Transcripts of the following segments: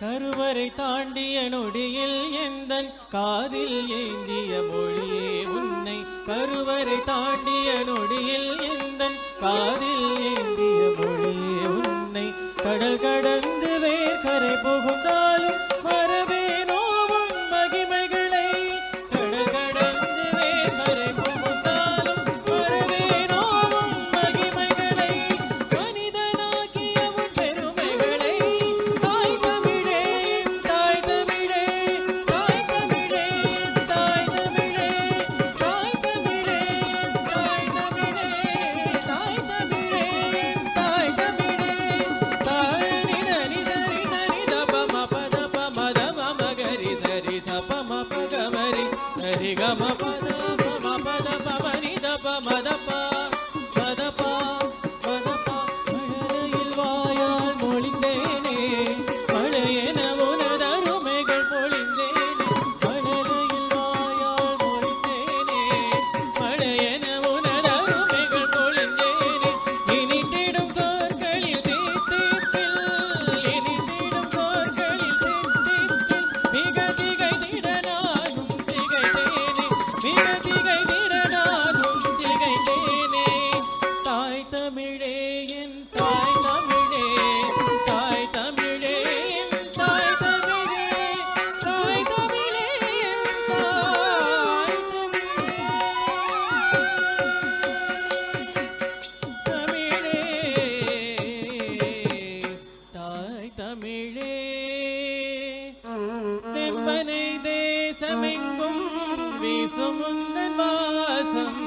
கருவறை தாண்டிய நொடியில் எந்தன் காதில் ஏந்திய மொழியே உன்னை. கருவறை தாண்டிய நொடியில் எந்தன் காதில் ஏந்திய மொழியே உன்னை. கடல் கடந்து வேர்க்கரை புகுந்தாலும் மறவே நோவும் மகிமைகளை. கடல் கடந்து வேர்க்கரை புகுந்தாலும் மறவே நோவும் மகிமைகளை. மனிதனாகிய உன் பெருமைகளை. தாய் தமிழே தாய் தமிழே தாய் தமிழே தாய் தமிழே தாய் தமிழே தாய் தமிழே தாய் தமிழே தாய் தமிழே. தாய் நிதனி தரி தரி தப மப தப மத மம கரி சரி சப மப கமரி சரி கம பத மப தப மனி தப மதபா மதபா மதபா. மழலையில் வாயால் மொழிந்தேனே மழையென உனதருமைகள் பொழிந்தேனே. மழலையில் வாயால் மொழிந்தேனே மழையென உனதருமைகள் பொழிந்தேனே. இனித்திடும் சொற்களில் தீத்திப்பில் இனித்திடும் சொற்களில் தீத்திப்பில் மிக திகைத்திட நானும் திகைத்தேனே. மிக திகைத்திட நானும் திகைத்தேனே. தாய் தமிழே என் தாய் தமிழே தாய் தமிழே என் தாய் தமிழே தாய் தமிழே என் தாய் தமிழே தாய் தமிழே. செம்பனை தேசமெங்கும் வீசும் உந்தன் வாசம்.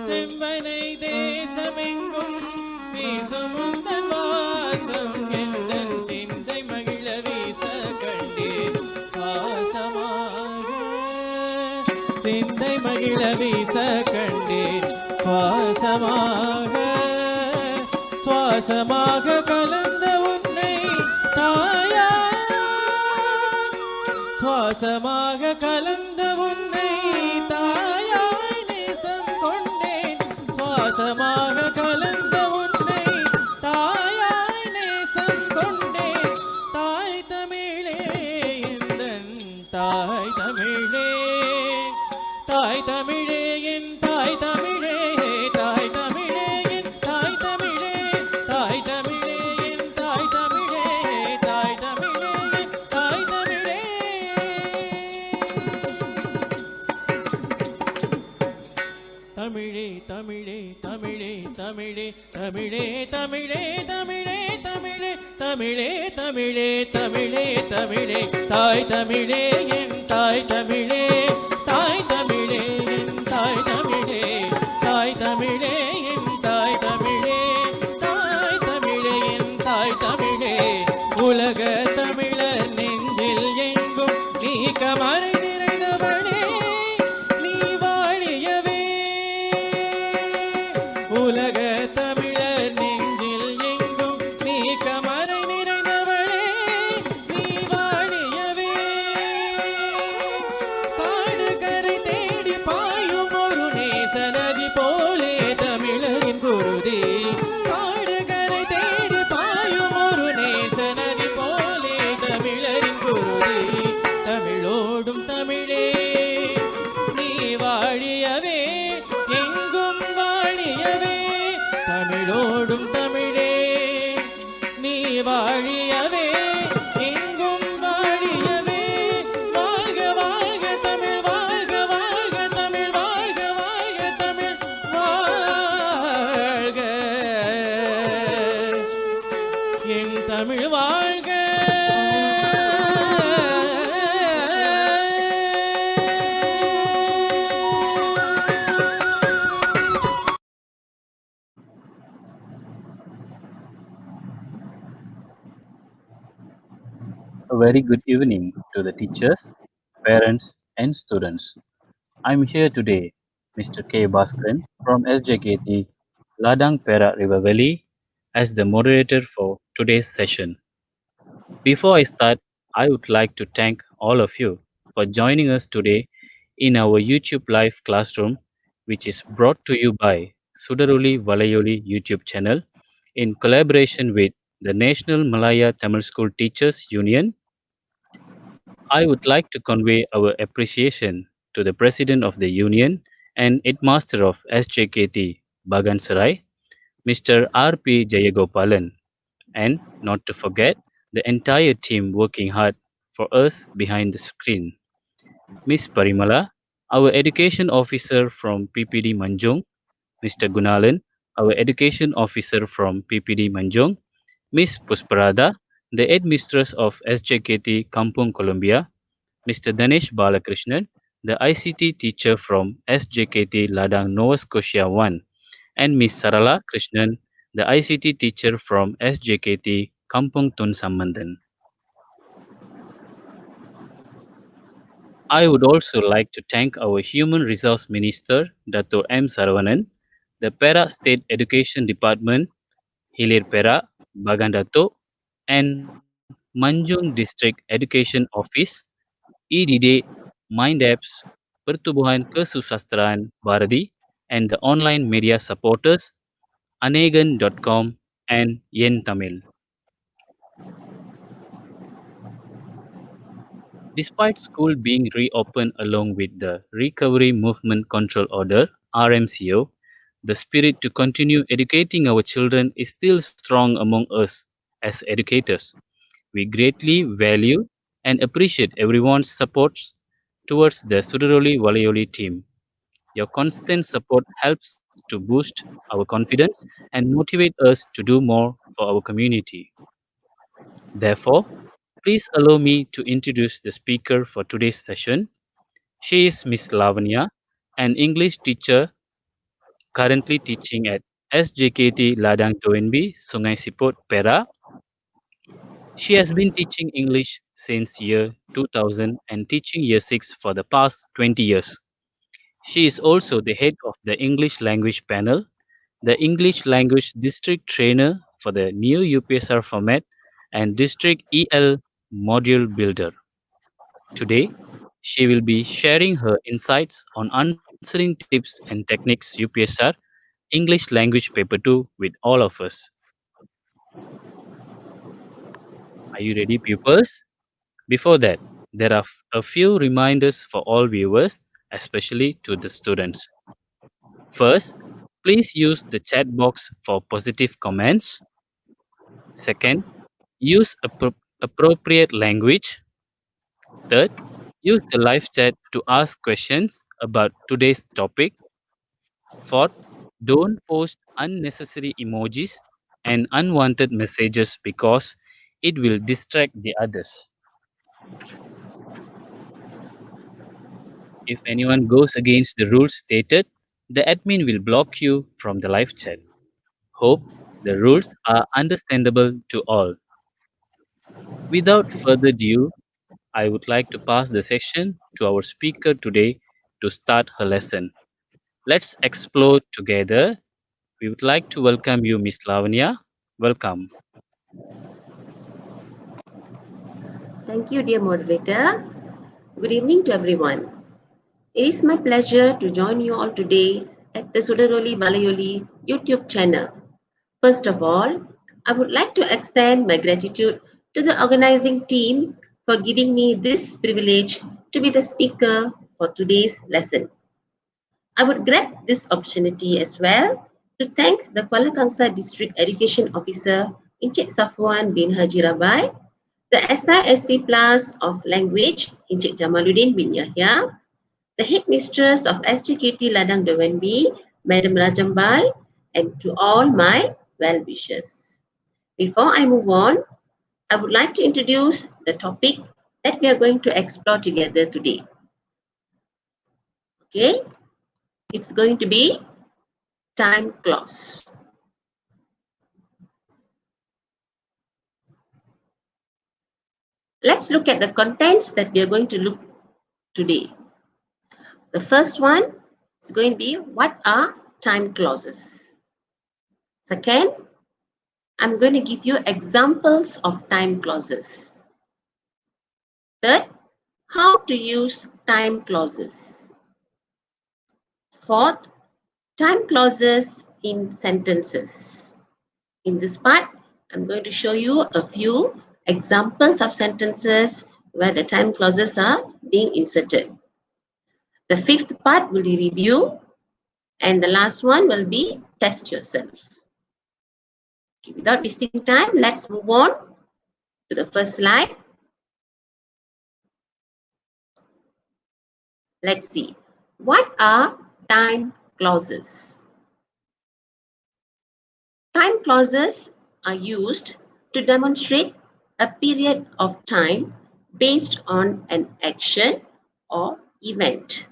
செம்பனை தேசமெங்கும் வீசும் உந்தன் வாசம். எந்தன் சிந்தை மகிழ வீச கண்டேன் வாசமாக. சிந்தை மகிழ வீச கண்டேன் வாசமாக. சுவாசமாக கலந்த உன்னை தாயா. சுவாசமாக கலந்த உன்னை தாயாய் நேசம் கொண்டேன். சுவாசமாக கலந்த உன்னை தாயாய் நேசம் கொண்டேன். தாய் தமிழே எந்தன் தாய் தமிழே தாய் தமிழே என் தாய் தமிழே தாய் தமிழே என் தாய் தமிழே தாய் தமிழே என் தாய் தமிழே தாய் தமிழே என் தாய் தமிழே. தமிழே தமிழே தமிழே தமிழே தமிழே தமிழே தமிழே தமிழே தமிழே தமிழே தமிழே தமிழே. தாய் தமிழே என் தாய் தமிழே தாய் தமிழே என் தாய் தமிழே தாய் தமிழே என் தாய் தமிழே தாய் தமிழே என் தாய் தமிழே. உலக தமிழர் நெஞ்சில் எங்கும் நீ கமரை நிறைந்தவளே நீ வாழியவே. உலக தமிழர் நெஞ்சில் எங்கும் நீ கமரை நிறைந்தவளே நீ வாழியவே. காடு கரை தேடி பாயும் ஒரு நேச நதி போலே தமிழரின் குருதி. காடு கரை தேடி பாயும் ஒரு நேச நதி போலே தமிழரின் குருதி. தமிழோடும் தமிழே நீ வாழியவே எங்கும் வாழியவே. A very good evening to the teachers, parents, and students. I'm here today, Mr. K. Bhaskaran from SJKT Ladang Perak River Valley, as the moderator for today's session. Before I start, I would like to thank all of you for joining us today in our YouTube live classroom, which is brought to you by Sudaroli Valaiyoli YouTube channel in collaboration with the National Malaya Tamil School Teachers Union. I would like to convey our appreciation to the President of the Union and Headmaster of SJKT Bagan Mr. R.P. Jayagopalan, and not to forget the entire team working hard for us behind the screen. Miss Parimala, our Education Officer from PPD Manjung, Mr. Gunalan, our Education Officer from PPD Manjung, Miss Pusparada, the Headmistress of SJKT Kampung Columbia, Mr. Danesh Balakrishnan, the ICT teacher from SJKT Ladang Nova Scotia 1, and Miss Sarala Krishnan, the ICT teacher from SJKT Kampung Tun Sambandan. I would also like to thank our Human Resource Minister, Dr. M. Saravanan, the Perak State Education Department, Hilir Perak, Bagan Datuk, and Manjung District Education Office, eDIDIK, MindAppz, Pertubuhan Kesusasteraan Bharati, and the online media supporters, Anegan.com and Yen Tamil. Despite school being reopened along with the Recovery Movement Control Order (RMCO), the spirit to continue educating our children is still strong among us as educators. We greatly value and appreciate everyone's support towards the Sudaroli Valaiyoli team. Your constant support helps to boost our confidence and motivate us to do more for our community. Therefore, please allow me to introduce the speaker for today's session. She is Miss Lavanya, an English teacher currently teaching at SJKT Ladang Dovenby, Sungai Siput, Perak. She has been teaching English since year 2000 and teaching year 6 for the past 20 years. She is also the head of the English language panel, the English language district trainer for the new UPSR format, and district EL module builder. Today, she will be sharing her insights on answering tips and techniques UPSR English Language Paper 2 with all of us. Are you ready, pupils? Before that, there are a few reminders for all viewers, especially to the students. First, please use the chat box for positive comments. Second, use appropriate language. Third, use the live chat to ask questions about today's topic. Fourth, don't post unnecessary emojis and unwanted messages because it will distract the others. If anyone goes against the rules stated, the admin will block you from the live chat. Hope the rules are understandable to all. Without further ado, I would like to pass the session to our speaker today to start her lesson. Let's explore together. We would like to welcome you, Miss Lavanya. Welcome. Thank you, dear moderator. Good evening to everyone. It is my pleasure to join you all today at the Sudaroli Valaiyoli YouTube channel. First of all, I would like to extend my gratitude to the organizing team for giving me this privilege to be the speaker for today's lesson. I would grab this opportunity as well to thank the Kuala Kangsar District Education Officer Encik Safwan bin Haji Rabai, the SISC Plus of Language Encik Jamaluddin bin Yahya, the Headmistress of SJKT Ladang Dovenby, Madam Rajambai, and to all my well-wishers. Before I move on, I would like to introduce the topic that we are going to explore together today. Okay, it's going to be time clause. Let's look at the contents that we are going to look today. The first one is going to be, what are time clauses? Second, I'm going to give you examples of time clauses. Third, how to use time clauses. Fourth, time clauses in sentences. In this part, I'm going to show you a few examples of sentences where the time clauses are being inserted. The fifth part will be review, and the last one will be test yourself. Okay, without wasting time, let's move on to the first slide. Let's see. What are time clauses? Time clauses are used to demonstrate a period of time based on an action or event.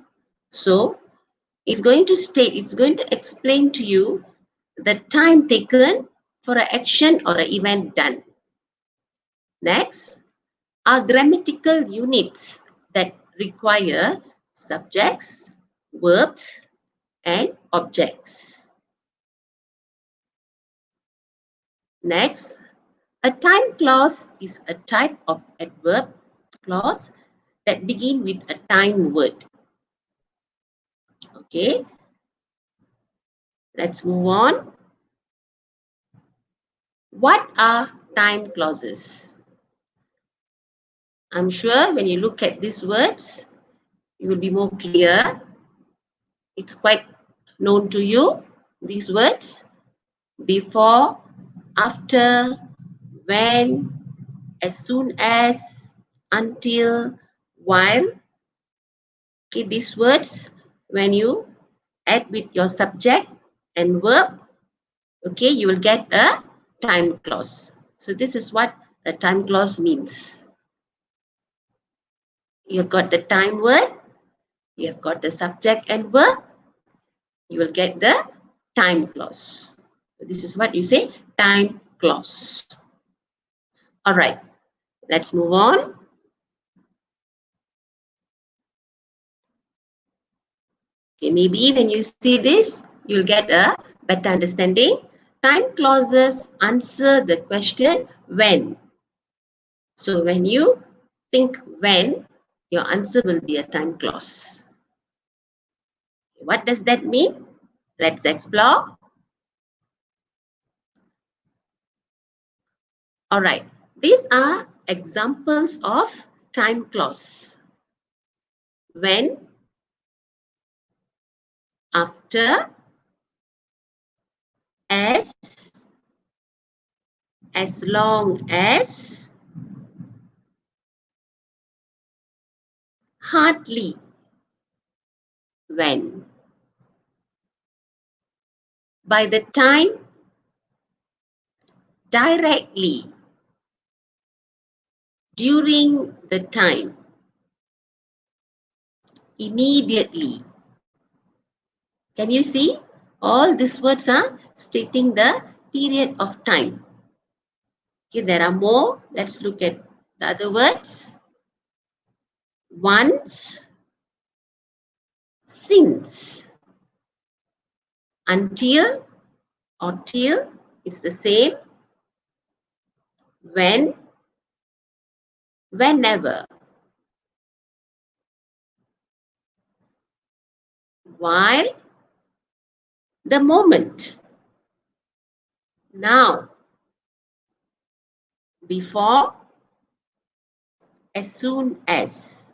So, it's going to explain to you the time taken for an action or an event done. Next are grammatical units that require subjects, verbs, and objects. Next, a time clause is a type of adverb clause that begin with a time word. Okay, let's move on. What are time clauses? I'm sure when you look at these words, you will be more clear. It's quite known to you, these words. Before, after, when, as soon as, until, while. Okay, these words, when you add with your subject and verb, okay, you will get a time clause. So this is what a time clause means. You've got the time word, you have got the subject and verb, you will get the time clause. So this is what you say, time clause. All right, let's move on. Okay, maybe when you see this, you'll get a better understanding. Time clauses answer the question when. So when you think when, your answer will be a time clause. What does that mean? Let's explore. All right, these are examples of time clause. When, after, as long as, hardly, when. By the time, directly, during the time, immediately. Can you see? All these words are stating the period of time. Okay, there are more. Let's look at the other words. Once, since, until or till, it's the same. When, whenever. While, the moment. Now, before, as soon as.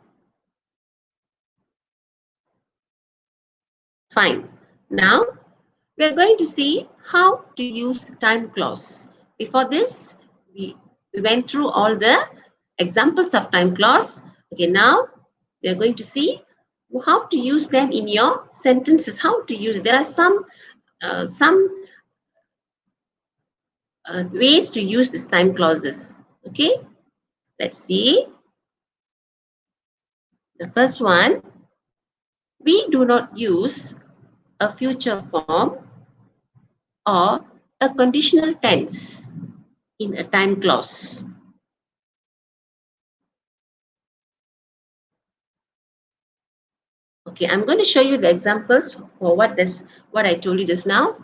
Fine. Now, we are going to see how to use time clause. Before this, we went through all the examples of time clause. Okay, now we are going to see how to use them in your sentences. How to use. There are some ways to use these time clauses. Okay, let's see. The first one, we do not use a future form or a conditional tense in a time clause. Okay, I'm going to show you the examples for what I told you just now.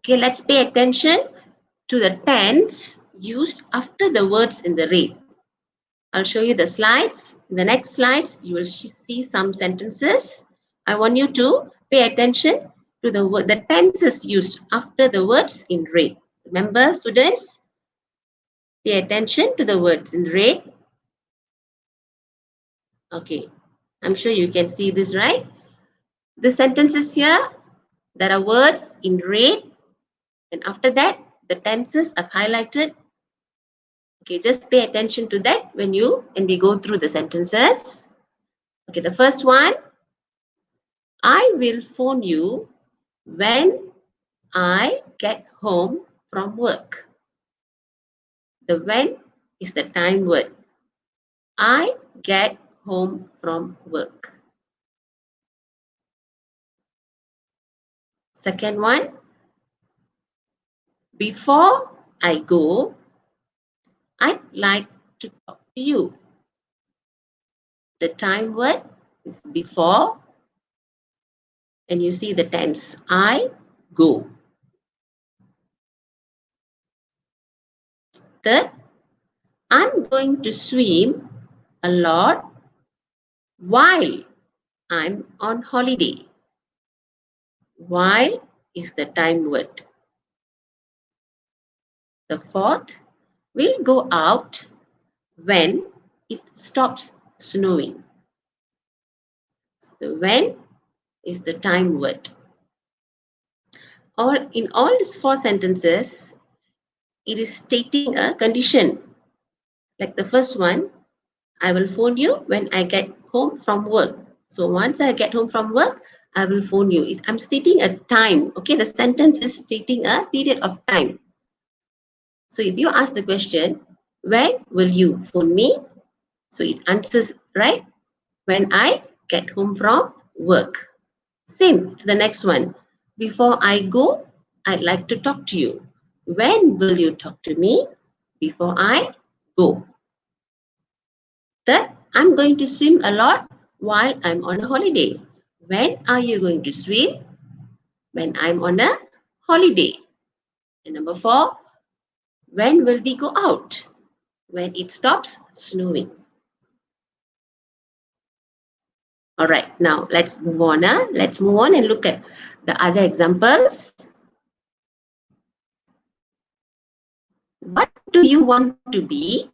Okay, let's pay attention to the tense used after the words in the red. I'll show you the slides. In the next slides, you will see some sentences. I want you to pay attention to the tenses used after the words in red. Remember, students, pay attention to the words in red. Okay, I'm sure you can see this, right? The sentences here, there are words in red, and after that, the tenses are highlighted. Okay, just pay attention to that when we go through the sentences. Okay, the first one, I will phone you when I get home from work. The when is the time word. I get home from work. Second one, before I go, I'd like to talk to you. The time word is before, and you see the tense, I go. Third, I'm going to swim a lot while I'm on holiday. While is the time word. The fourth, we'll go out when it stops snowing. The when is the time word. In all these four sentences, it is stating a condition. Like the first one, I will phone you when I get home from work. So once I get home from work, I will phone you. I'm stating a time. Okay, the sentence is stating a period of time. So if you ask the question, when will you phone me? So it answers, right? When I get home from work. Same to the next one. Before I go, I'd like to talk to you. When will you talk to me? Before I go. Third, I'm going to swim a lot while I'm on a holiday. When are you going to swim? When I'm on a holiday. And number four, when will we go out? When it stops snowing. All right, now let's move on. Let's move on and look at the other examples. What do you want to be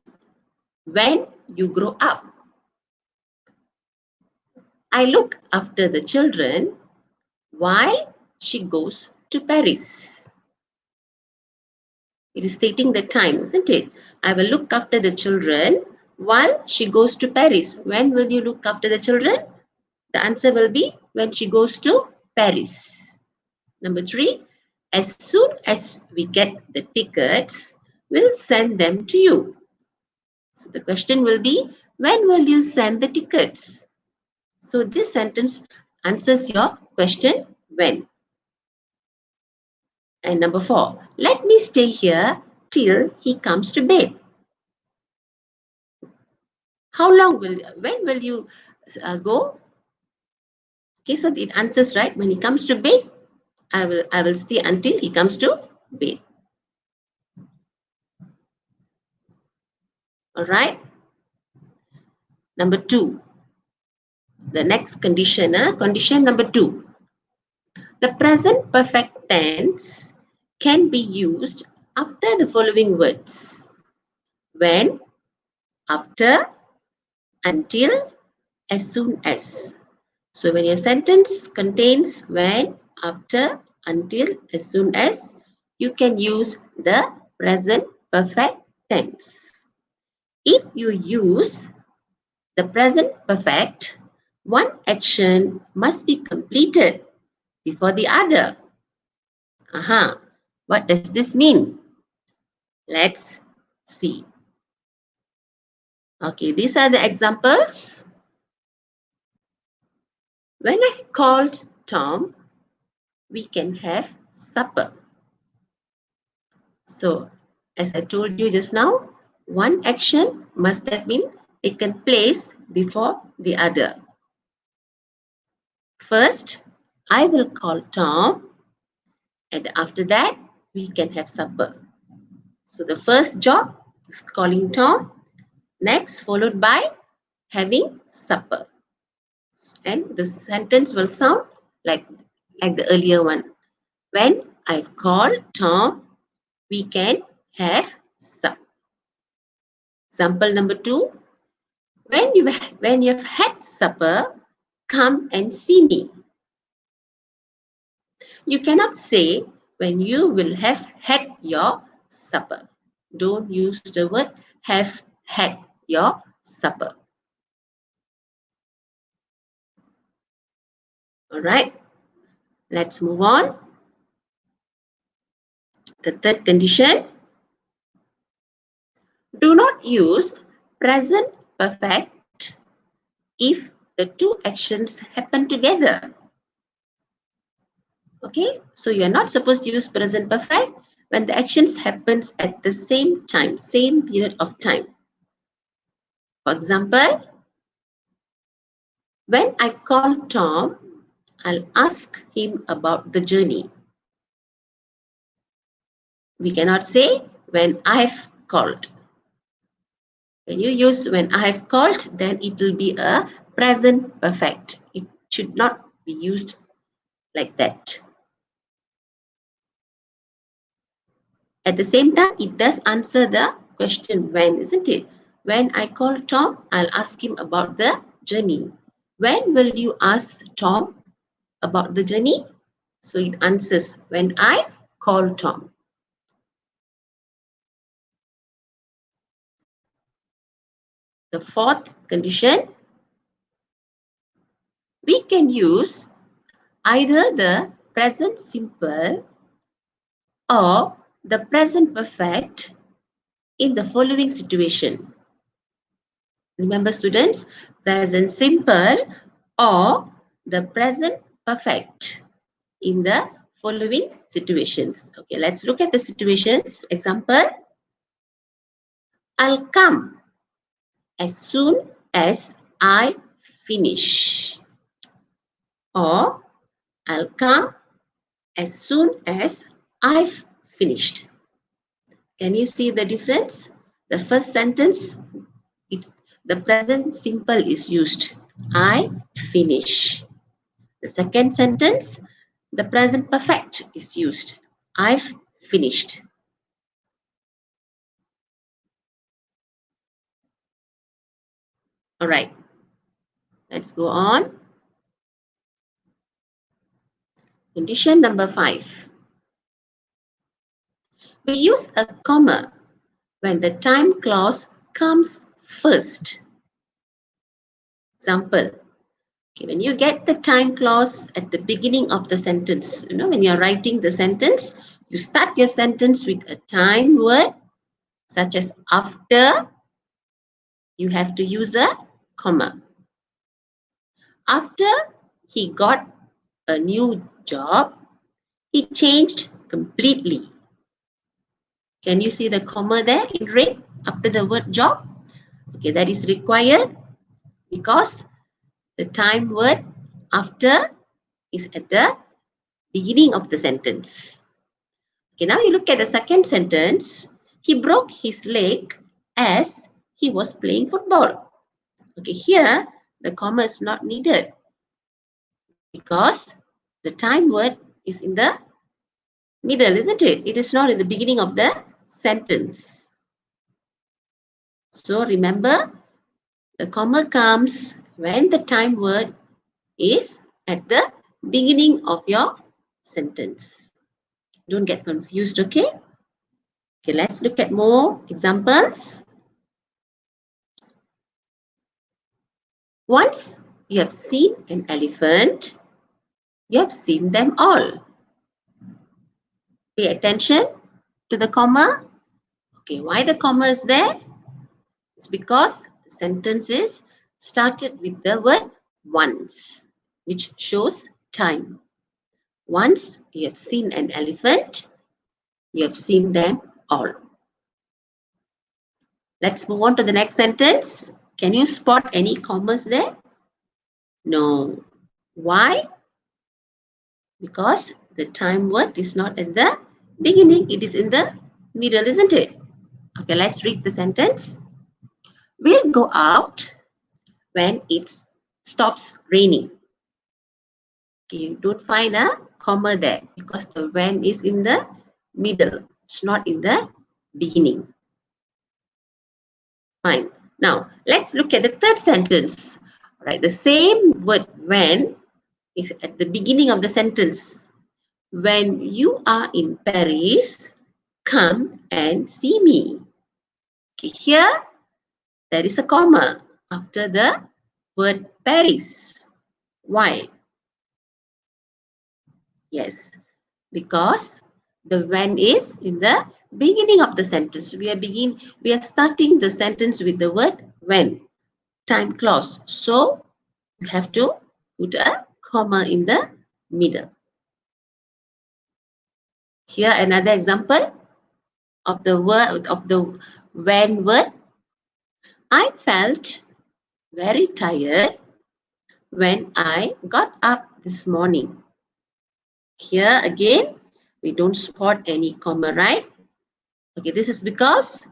when you grow up? I look after the children while she goes to Paris. It is stating the time, isn't it? I will look after the children while she goes to Paris. When will you look after the children? The answer will be when she goes to Paris. Number three, as soon as we get the tickets, we'll send them to you. So the question will be, when will you send the tickets? So this sentence answers your question, when. And number four, let me stay here till he comes to bed. When will you go? Okay, so it answers, right? When he comes to bed, I will stay until he comes to bed. All right. Number two, the next condition, condition number two. The present perfect tense can be used after the following words. When, after, until, as soon as. So when your sentence contains when, after, until, as soon as, you can use the present perfect tense. If you use the present perfect, one action must be completed before the other. What does this mean? Let's see. Okay, these are the examples. When I called Tom, we can have supper. So, as I told you just now, one action must have been taken place before the other. First, I will call Tom, and after that, we can have supper. So the first job is calling Tom, next followed by having supper. And the sentence will sound like the earlier one. When I've called Tom, we can have supper. Example number 2. When you've had supper, come and see me. You cannot say when you will have had your supper. Don't use the word have had your supper. All right, let's move on. The third condition. Do not use present perfect if the two actions happen together. Okay, so you're not supposed to use present perfect when the actions happens at the same time, same period of time. For example, when I call Tom, I'll ask him about the journey. We cannot say when I've called. When you use when I've called, then it will be a present perfect. It should not be used like that. At the same time, it does answer the question when, isn't it? When I call Tom, I'll ask him about the journey. When will you ask Tom about the journey? So it answers when I call Tom. The fourth condition, we can use either the present simple or the present perfect in the following situation. Remember students, present simple or the present perfect in the following situations. Okay, let's look at the situations. Example, I'll come as soon as I finish. Or I'll come as soon as I've finished. Can you see the difference? The first sentence, the present simple is used. I finish. The second sentence, the present perfect is used. I've finished. All right. Let's go on. Condition number 5. We use a comma when the time clause comes first. Example, okay, when you get the time clause at the beginning of the sentence, when you're writing the sentence, you start your sentence with a time word, such as after, you have to use a comma. After he got a new job, he changed completely. Can you see the comma there in red after the word job? Okay, that is required because the time word after is at the beginning of the sentence. Okay, now you look at the second sentence. He broke his leg as he was playing football. Okay, here the comma is not needed because the time word is in the middle, isn't it? It is not in the beginning of the sentence. So remember, the comma comes when the time word is at the beginning of your sentence. Don't get confused, okay? Okay, let's look at more examples. Once you have seen an elephant, you have seen them all. Pay attention to the comma. Okay, why the comma is there? It's because the sentence is started with the word once, which shows time. Once you have seen an elephant, you have seen them all. Let's move on to the next sentence. Can you spot any commas there? No. Why? Because the time word is not at the beginning, it is in the middle, isn't it? Okay, let's read the sentence. We'll go out when it stops raining. Okay, you don't find a comma there because the when is in the middle. It's not in the beginning. Fine. Now, let's look at the third sentence. All right, the same word when is at the beginning of the sentence. When you are in Paris, come and see me. Okay, here there is a comma after the word Paris. Why? Yes, because the when is in the beginning of the sentence. We are starting the sentence with the word when, time clause. So you have to put a comma in the middle. Here another example of the word of the when word. I felt very tired when I got up this morning. Here again, we don't spot any comma, right? Okay, this is because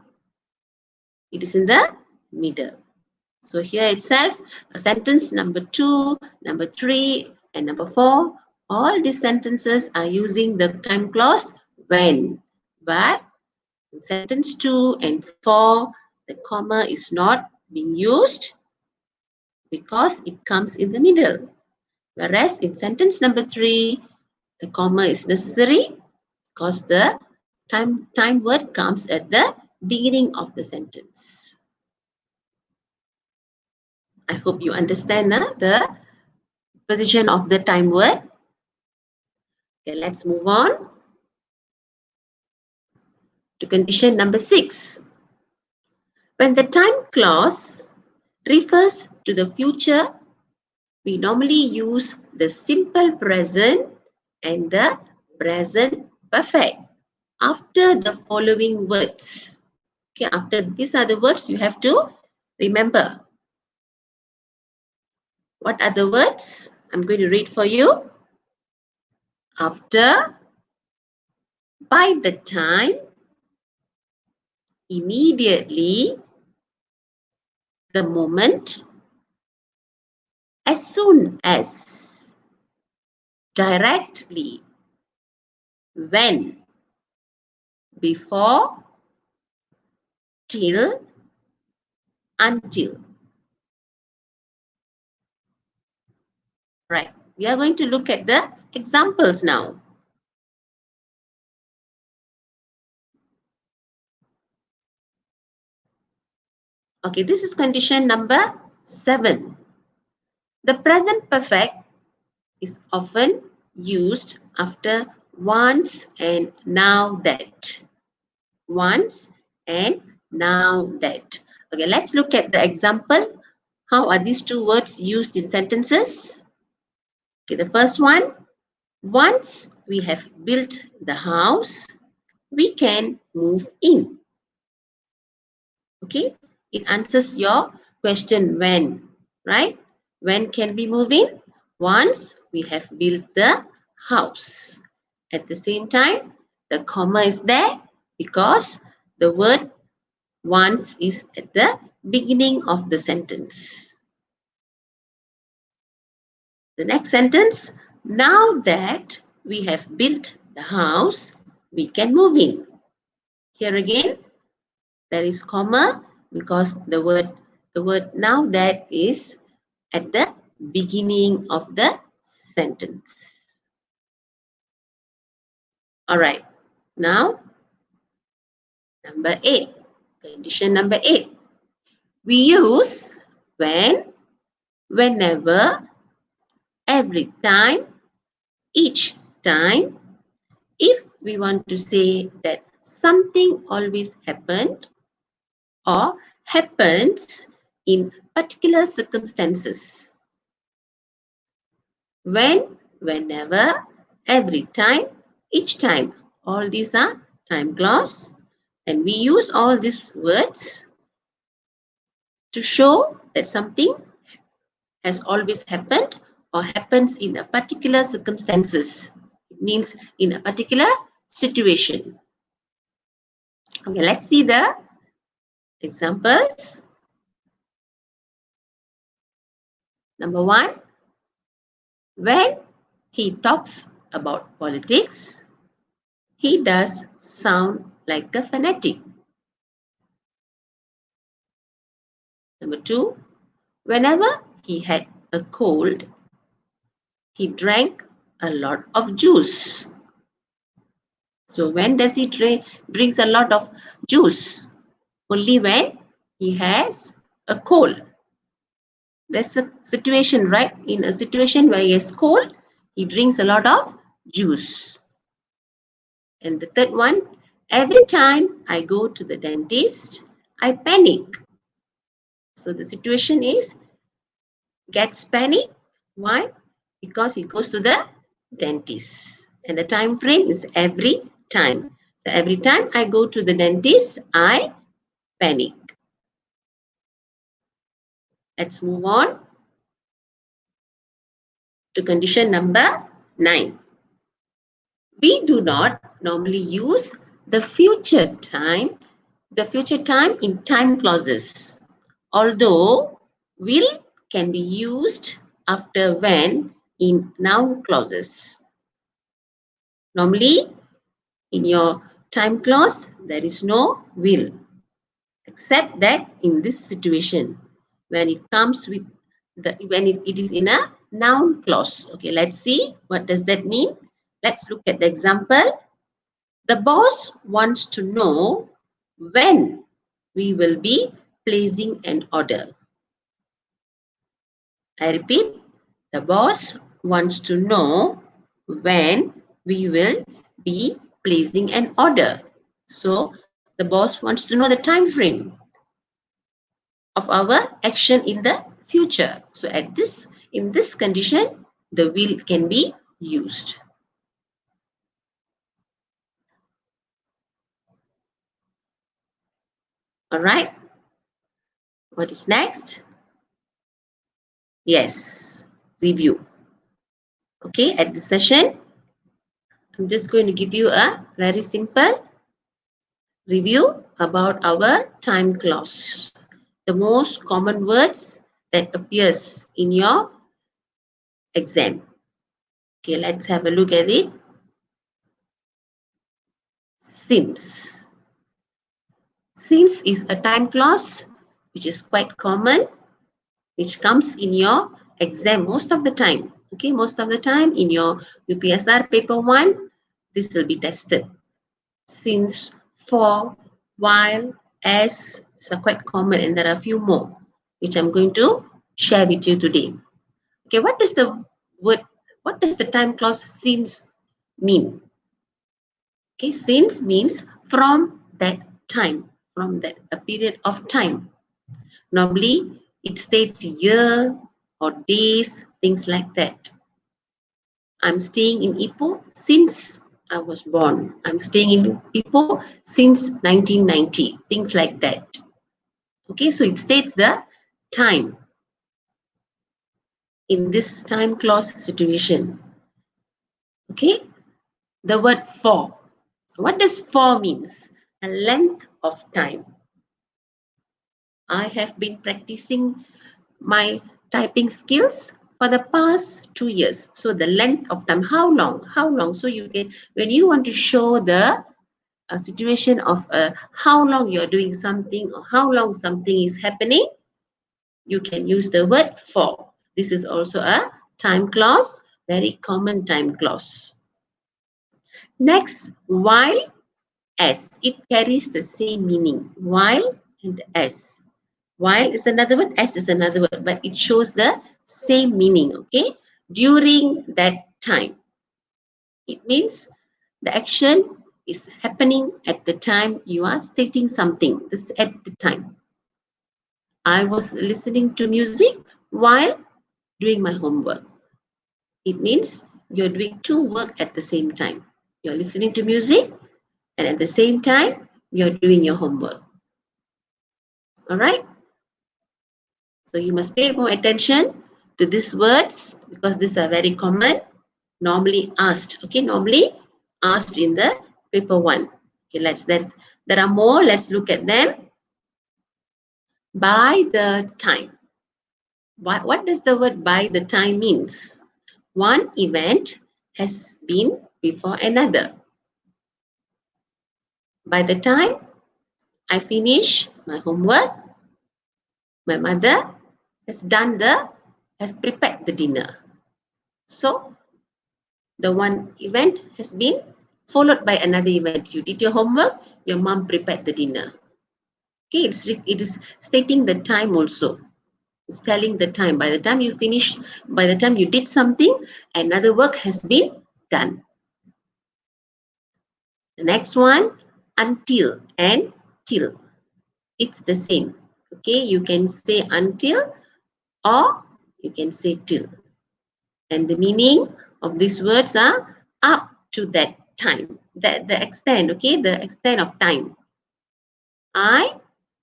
it is in the middle. So here itself, a sentence number 2, number 3, and number 4, all these sentences are using the time clause when. But in sentence 2 and 4, the comma is not being used because it comes in the middle. Whereas in sentence number 3, the comma is necessary because the time word comes at the beginning of the sentence. I hope you understand the position of the time word. Okay, let's move on to condition number 6. When the time clause refers to the future, we normally use the simple present and the present perfect after the following words. Okay, after these are the words you have to remember. What are the words? I'm going to read for you. After, by the time, immediately, the moment, as soon as, directly, when, before, till, until. Right, we are going to look at the examples now. Okay, this is condition number 7. The present perfect is often used after once and now that. Once and now that. Okay, let's look at the example. How are these two words used in sentences? Okay, the first one. Once we have built the house, we can move in. Okay, it answers your question when, right? When can we move in? Once we have built the house. At the same time, the comma is there because the word once is at the beginning of the sentence. The next sentence, now that we have built the house, we can move in. Here again, there is comma because the word now that is at the beginning of the sentence. All right, now number 8, condition number 8. We use when, whenever, every time, each time, if we want to say that something always happened or happens in particular circumstances. When, whenever, every time, each time. All these are time clause, and we use all these words to show that something has always happened or happens in a particular circumstances. It means in a particular situation. Okay, let's see the examples. Number 1, when he talks about politics, he does sound like a fanatic. Number 2, whenever he had a cold, he drank a lot of juice. So when does he drinks a lot of juice? Only when he has a cold. There's a situation, right? In a situation where he has cold, he drinks a lot of juice. And the third one, every time I go to the dentist, I panic. So the situation is gets panic. Why? Because he goes to the dentist. And the time frame is every time. So every time I go to the dentist, I panic. Let's move on to condition number 9. We do not normally use the future time in time clauses, although will can be used after when in noun clauses. Normally, in your time clause, there is no will, except that in this situation, when it comes with when it is in a noun clause. Okay, let's see what does that mean. Let's look at the example. The boss wants to know when we will be placing an order. I repeat, the boss wants to know when we will be placing an order. So the boss wants to know the time frame of our action in the future. So in this condition, the will can be used. All right. What is next? Yes, review. Okay, at this session, I'm just going to give you a very simple review about our time clause. The most common words that appears in your exam. Okay, let's have a look at it. Since. Since is a time clause which is quite common, which comes in your exam most of the time. Okay, most of the time in your UPSR paper 1, this will be tested. Since, for, while, as, are quite common, and there are a few more which I'm going to share with you today. Okay, what does the time clause since mean? Okay, since means from that time, from that a period of time. Normally, it states year or days, things like that. I'm staying in Ipoh since I was born. I'm staying in Ipoh since 1990, things like that. Okay, so it states the time in this time clause situation. Okay, the word for. What does for means? A length of time. I have been practicing my typing skills for the past 2 years. So the length of time, how long? So you can, when you want to show the situation of how long you're doing something or how long something is happening, you can use the word for. This is also a time clause, very common time clause. Next, while, as. It carries the same meaning, while and as. While is another word, as is another word, but it shows the same meaning, okay? During that time. It means the action is happening at the time you are stating something, this at the time. I was listening to music while doing my homework. It means you're doing two work at the same time. You're listening to music and at the same time, you're doing your homework. All right? So you must pay more attention to these words because these are very common, normally asked. Okay, normally asked in the paper 1. Okay, there are more. Let's look at them. By the time. What does the word by the time means? One event has been before another. By the time I finish my homework, my mother has prepared the dinner. So the one event has been followed by another event. You did your homework, your mom prepared the dinner. Okay, it is stating the time also. It's telling the time. By the time you finish, by the time you did something, another work has been done. The next one, until and till. It's the same. Okay, you can say until or you can say till. And the meaning of these words are up to that time, the extent, okay, the extent of time.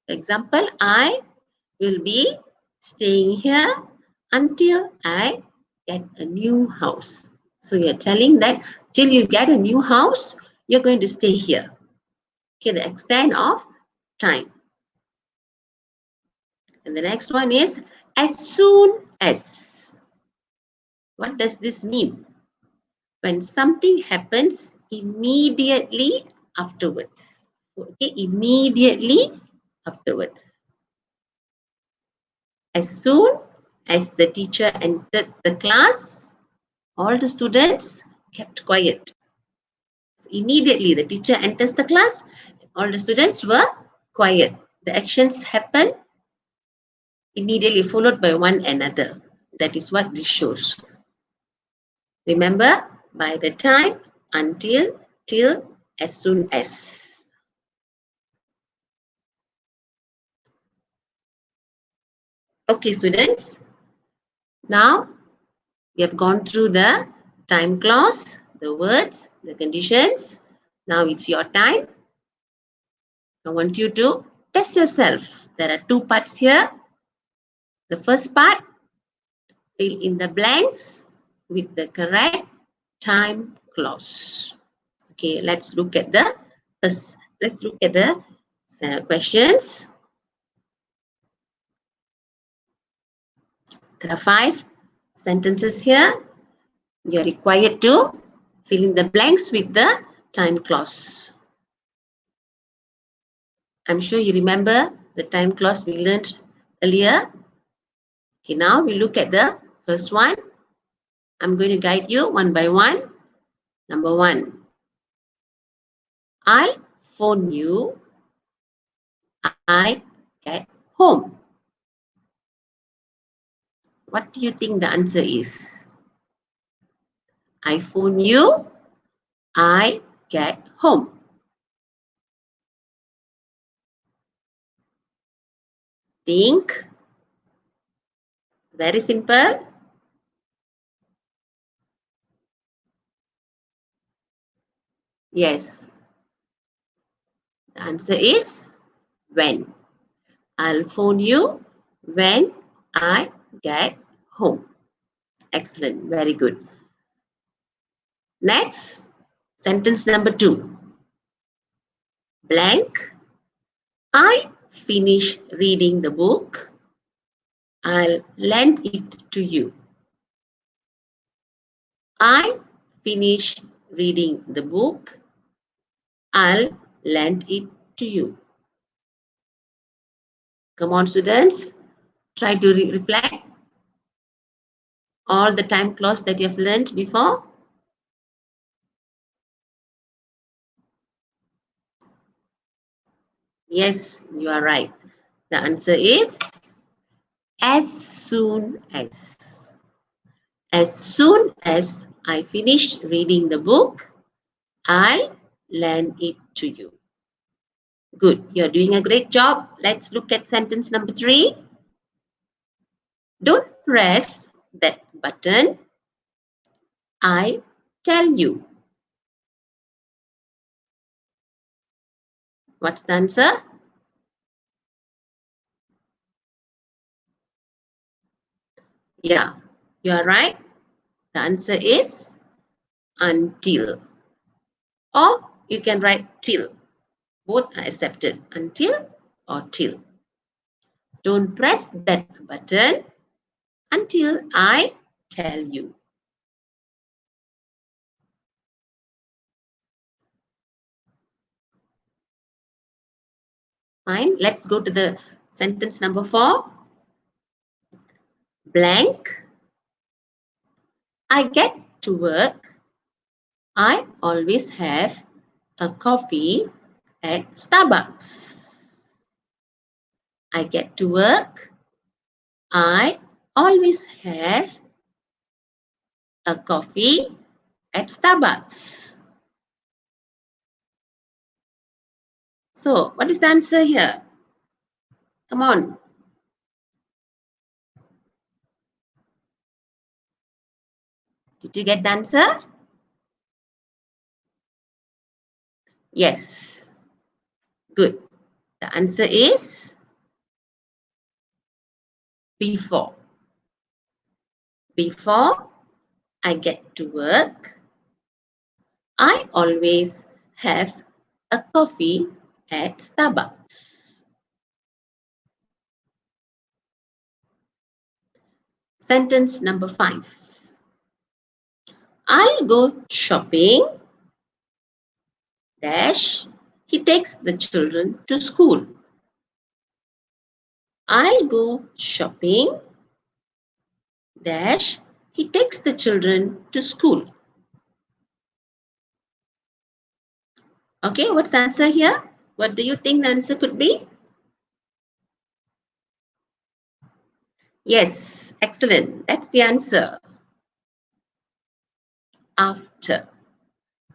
Example, I will be staying here until I get a new house. So you're telling that till you get a new house, you're going to stay here. Okay, the extent of time. And the next one is as soon as. What does this mean? When something happens immediately afterwards. Okay, immediately afterwards. As soon as the teacher entered the class, all the students kept quiet. So immediately the teacher enters the class, all the students were quiet. The actions happen immediately followed by one another. That is what this shows. Remember, by the time, until, till, as soon as. Okay, students. Now, we have gone through the time clause, the words, the conditions. Now it's your time. I want you to test yourself. There are 2 parts here. The first part, fill in the blanks with the correct time clause. Okay, let's look at the questions. There are 5 sentences here. You are required to fill in the blanks with the time clause. I'm sure you remember the time clause we learned earlier. Okay, now we look at the first one. I'm going to guide you one by one. Number 1. I'll phone you. I get home. What do you think the answer is? I phone you. I get home. Think. Very simple. Yes. The answer is when. I'll phone you when I get home. Excellent. Very good. Next, sentence number 2. Blank. I finish reading the book. I'll lend it to you. I finish reading the book. I'll lend it to you. Come on, students. Try to reflect all the time clause that you have learned before. Yes, you are right. The answer is as soon as. As soon as I finish reading the book, I'll lend it to you. Good. You're doing a great job. Let's look at sentence number 3. Don't press that button. I tell you. What's the answer? Yeah, You are right. The answer is until. Or you can write till. Both are accepted. Until or till. Don't press that button until I tell you. Fine. Let's go to the sentence number 4. Blank. I get to work. I always have a coffee at Starbucks. I get to work. I always have a coffee at Starbucks. So, what is the answer here? Come on. Did you get the answer? Yes. Good. The answer is before. Before I get to work, I always have a coffee at Starbucks. Sentence number 5. I'll go shopping. Dash. He takes the children to school. I'll go shopping. Dash. He takes the children to school. Okay, what's the answer here? What do you think the answer could be? Yes, excellent. That's the answer. After.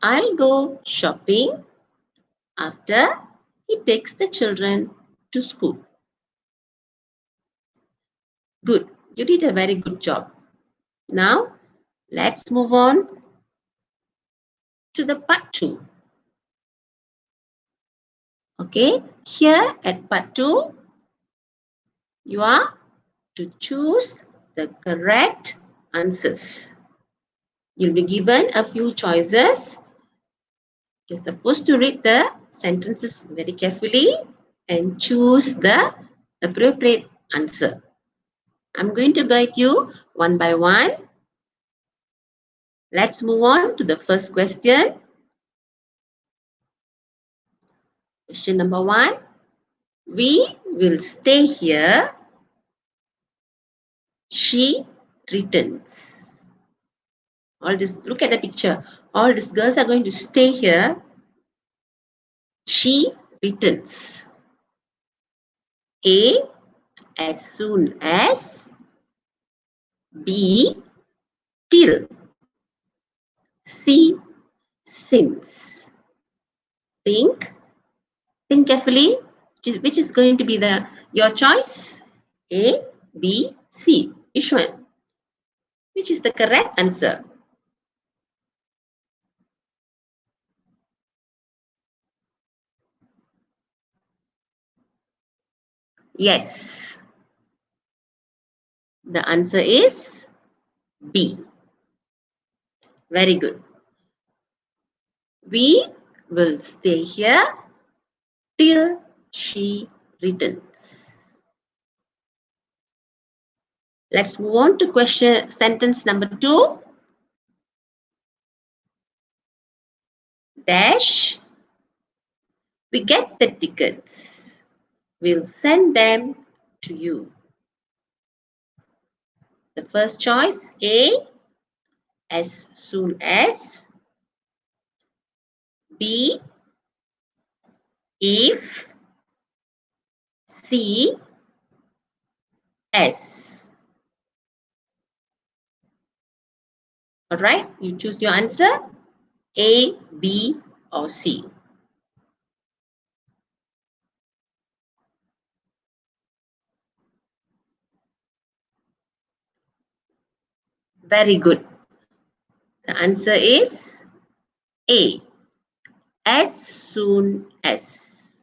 I'll go shopping after he takes the children to school. Good. You did a very good job. Now, let's move on to the part 2. Okay, here at part 2, you are to choose the correct answers. You'll be given a few choices. You're supposed to read the sentences very carefully and choose the appropriate answer. I'm going to guide you one by one. Let's move on to the first question. Question number 1. We will stay here. She returns. All this, look at the picture. All these girls are going to stay here. She returns. A, as soon as. B, till. C, since. Think carefully. Which is going to be your choice? A, B, C. Which one? Which is the correct answer? Yes. The answer is B. Very good. We will stay here till she returns. Let's move on to sentence number 2. Dash. We get the tickets. We'll send them to you. The first choice, A, as soon as. B, if. C, as. All right, you choose your answer, A, B, or C. Very good. The answer is A, as soon as.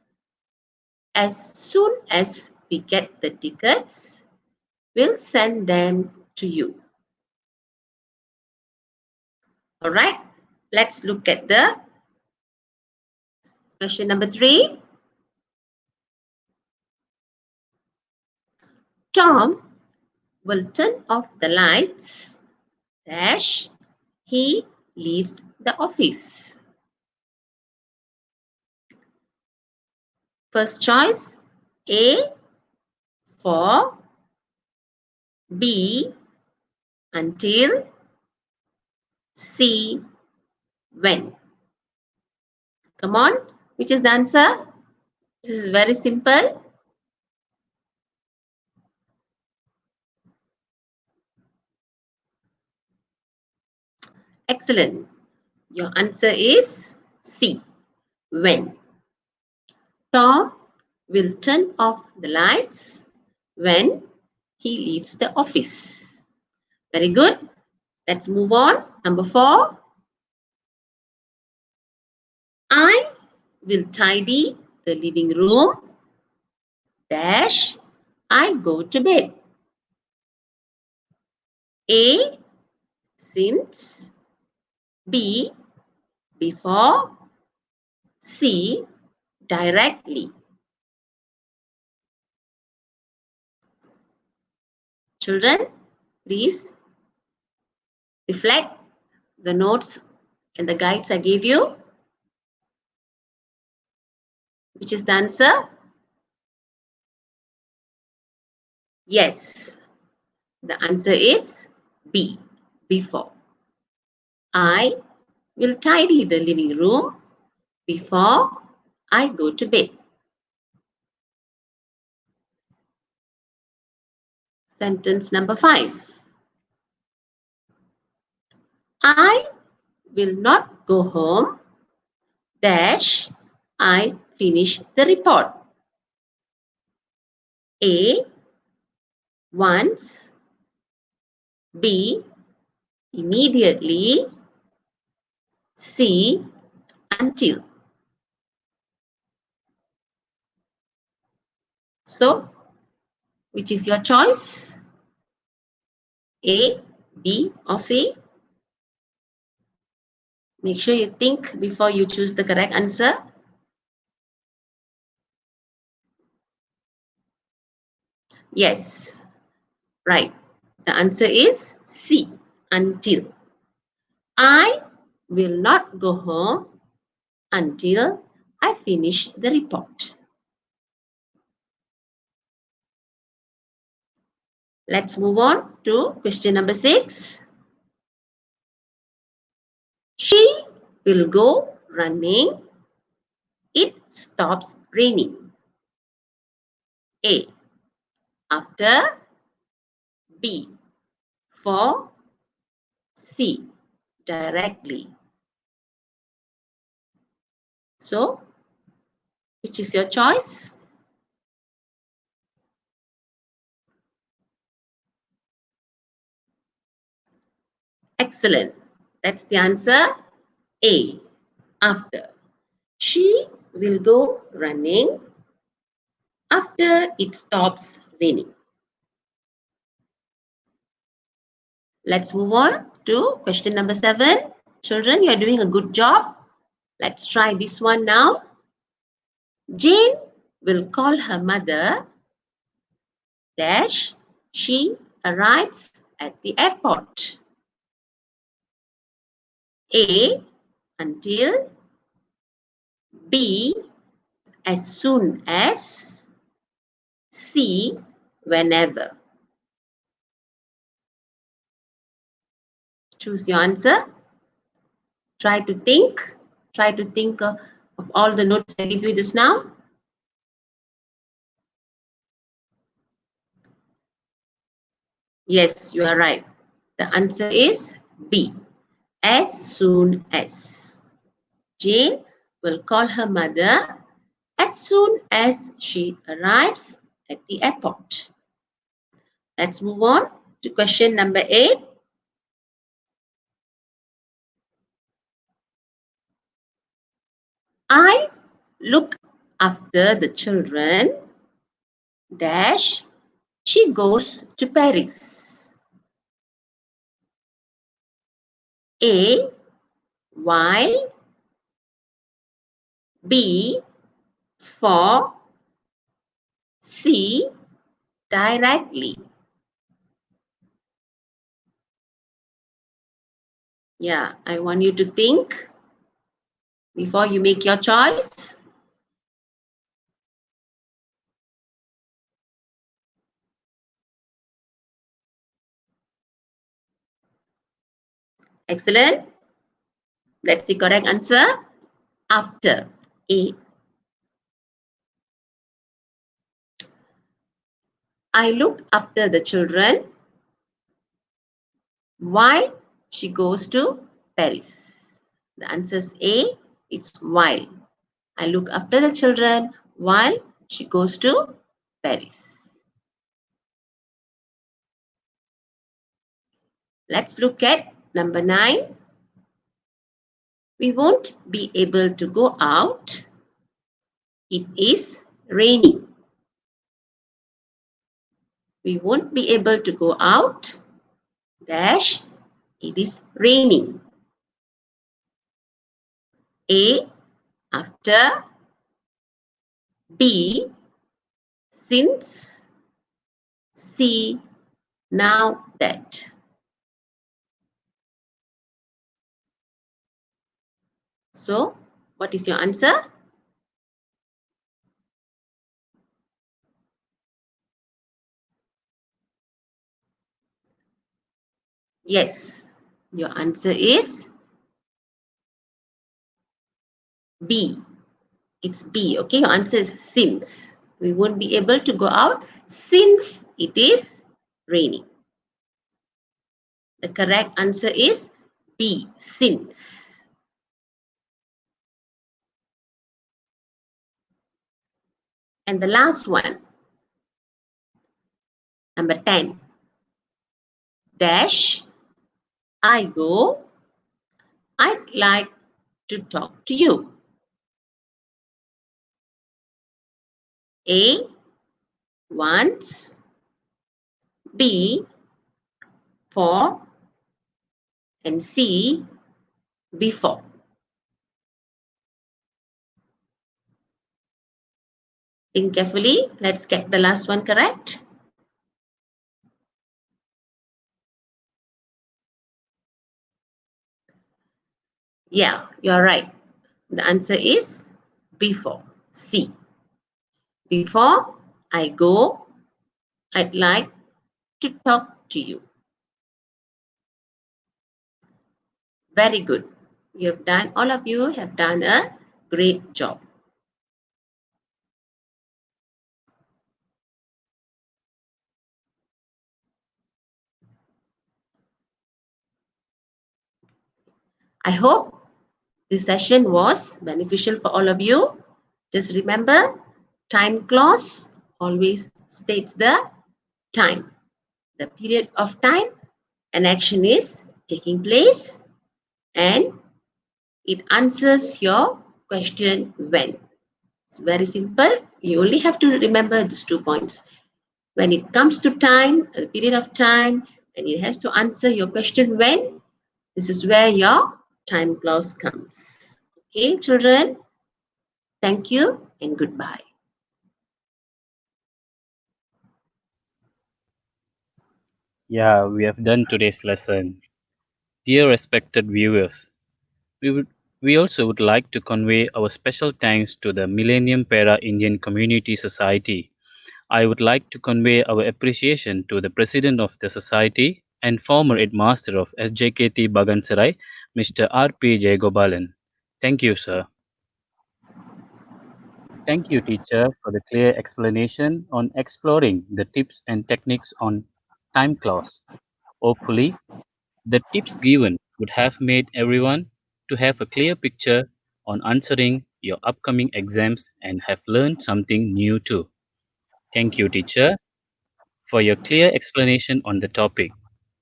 As soon as we get the tickets, we'll send them to you. All right, let's look at the question number 3. Tom will turn off the lights dash he leaves the office. First choice, A for, B until, C when. Come on, which is the answer? This is very simple. Excellent. Your answer is C, when. Tom will turn off the lights when he leaves the office. Very good. Let's move on. Number 4. I will tidy the living room dash I go to bed. A since, B before, C directly. Children, please reflect the notes and the guides I gave you. Which is the answer? Yes, the answer is B, before. I will tidy the living room before I go to bed. Sentence number 5. I will not go home dash I finish the report. A once, B immediately, C until. So, which is your choice? A, B or C? Make sure you think before you choose the correct answer. Yes, right. The answer is C, until. I will not go home until I finish the report. Let's move on to question number 6. She will go running. It stops raining. A, after, B, for, C, directly. So, which is your choice? Excellent. That's the answer. A, after. She will go running after it stops raining. Let's move on to question number 7. Children, you are doing a good job. Let's try this one now. Jane will call her mother dash she arrives at the airport. A, until, B, as soon as, C, whenever. Choose your answer. Try to think of all the notes I give you just now. Yes, you are right. The answer is B, as soon as. Jane will call her mother as soon as she arrives at the airport. Let's move on to question number 8. I look after the children dash she goes to Paris. A, while, B for, C directly. Yeah, I want you to think before you make your choice. Excellent. That's the correct answer. After, A. I look after the children while she goes to Paris. The answer is A. It's while. I look after the children while she goes to Paris. Let's look at number 9. We won't be able to go out. It is raining. We won't be able to go out. Dash. It is raining. A. After. B. Since. C. Now that. So, what is your answer? Yes, your answer is B. It's B, okay? Your answer is since. We won't be able to go out since it is raining. The correct answer is B, since. And the last one, number 10. Dash, I go, I'd like to talk to you. A, once. B, for. And C, before. Think carefully. Let's get the last one correct. Yeah, you're right. The answer is before. C. Before I go, I'd like to talk to you. Very good. All of you have done a great job. I hope this session was beneficial for all of you. Just remember, time clause always states the time, the period of time an action is taking place, and it answers your question when. It's very simple. You only have to remember these 2 points. When it comes to time, a period of time, and it has to answer your question when, this is where your time clause comes. Okay, children? Thank you and goodbye. Yeah, we have done today's lesson. Dear respected viewers, we also would like to convey our special thanks to the Millennium Para Indian Community Society. I would like to convey our appreciation to the President of the Society and former Headmaster of SJKT Bagansarai, Mr. R.P. Jayagopalan. Thank you, sir. Thank you, teacher, for the clear explanation on exploring the tips and techniques on time clause. Hopefully, the tips given would have made everyone to have a clear picture on answering your upcoming exams and have learned something new too. Thank you, teacher, for your clear explanation on the topic.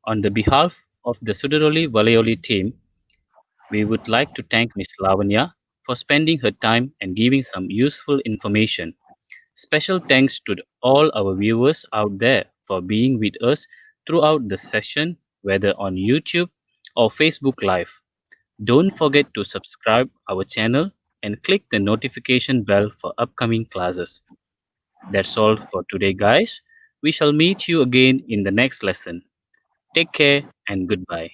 On the behalf of the Sudaroli Valaiyoli team, we would like to thank Ms. Lavanya for spending her time and giving some useful information. Special thanks to all our viewers out there for being with us throughout the session, whether on YouTube or Facebook Live. Don't forget to subscribe our channel and click the notification bell for upcoming classes. That's all for today, guys. We shall meet you again in the next lesson. Take care and goodbye.